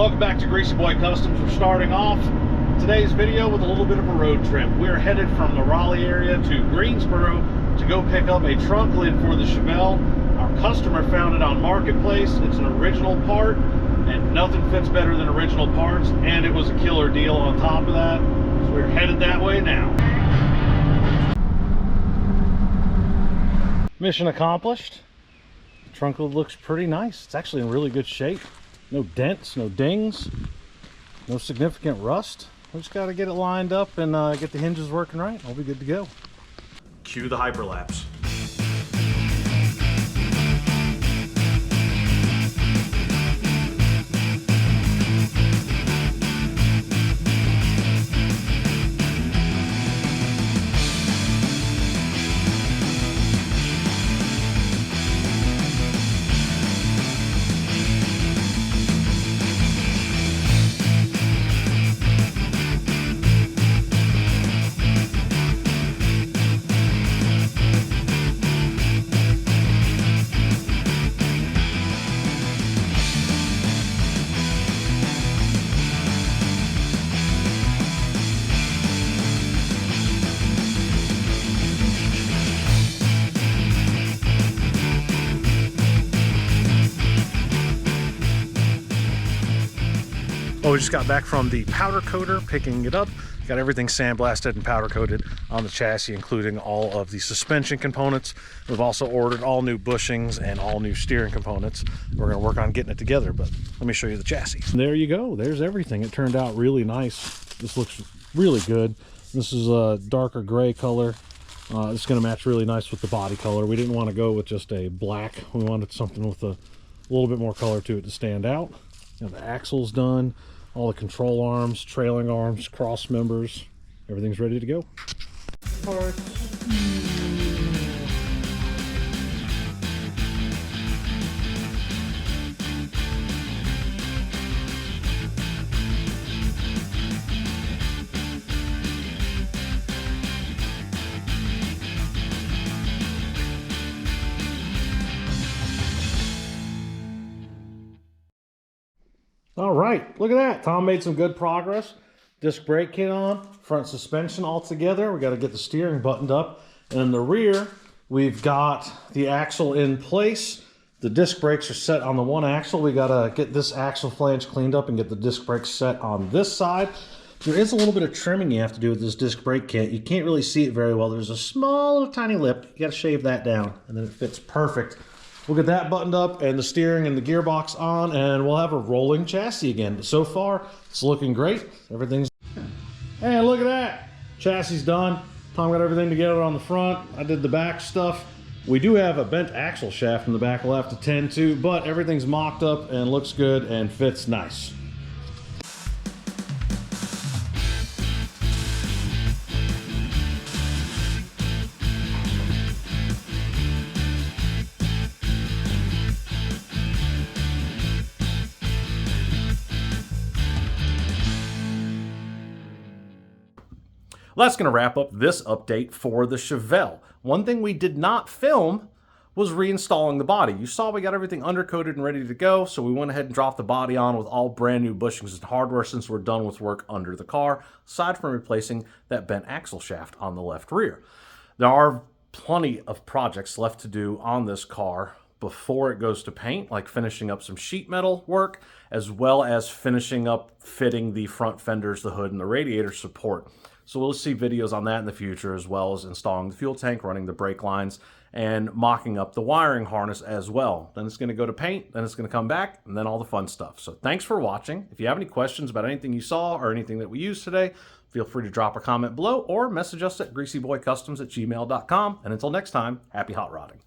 Welcome back to Greasy Boy Customs. We're starting off today's video with a little bit of a road trip. We're headed from the Raleigh area to Greensboro to go pick up a trunk lid for the Chevelle. Our customer found it on Marketplace. It's an original part, and nothing fits better than original parts, and it was a killer deal on top of that. So we're headed that way now. Mission accomplished. The trunk lid looks pretty nice. It's actually in really good shape. No dents, no dings, no significant rust. We just got to get it lined up and get the hinges working right. I'll be good to go. Cue the hyperlapse. Oh, we just got back from the powder coater, picking it up. Got everything sandblasted and powder coated on the chassis, including all of the suspension components. We've also ordered all new bushings and all new steering components. We're going to work on getting it together, but let me show you the chassis. There you go. There's everything. It turned out really nice. This looks really good. This is a darker gray color. It's going to match really nice with the body color. We didn't want to go with just a black. We wanted something with a little bit more color to it to stand out. You know, the axle's done. All the control arms, trailing arms, cross members, everything's ready to go. All right, look at that. Tom made some good progress. Disc brake kit on, front suspension all together. We got to get the steering buttoned up. And in the rear, we've got the axle in place. The disc brakes are set on the one axle. We got to get this axle flange cleaned up and get the disc brakes set on this side. There is a little bit of trimming you have to do with this disc brake kit. You can't really see it very well. There's a small little tiny lip. You got to shave that down, and then it fits perfect. We'll get that buttoned up and the steering and the gearbox on, and we'll have a rolling chassis again. But so far, it's looking great. Everything's... Hey, look at that. Chassis done. Tom got everything together on the front. I did the back stuff. We do have a bent axle shaft in the back we'll have to tend to, but everything's mocked up and looks good and fits nice. Well, that's going to wrap up this update for the Chevelle. One thing we did not film was reinstalling the body. You saw we got everything undercoated and ready to go, so we went ahead and dropped the body on with all brand new bushings and hardware since we're done with work under the car, aside from replacing that bent axle shaft on the left rear. There are plenty of projects left to do on this car before it goes to paint, like finishing up some sheet metal work, as well as finishing up fitting the front fenders, the hood, and the radiator support. So we'll see videos on that in the future, as well as installing the fuel tank, running the brake lines, and mocking up the wiring harness as well. Then it's going to go to paint, then it's going to come back, and then all the fun stuff. So thanks for watching. If you have any questions about anything you saw or anything that we used today, feel free to drop a comment below or message us at greasyboycustoms@gmail.com. And until next time, happy hot rodding.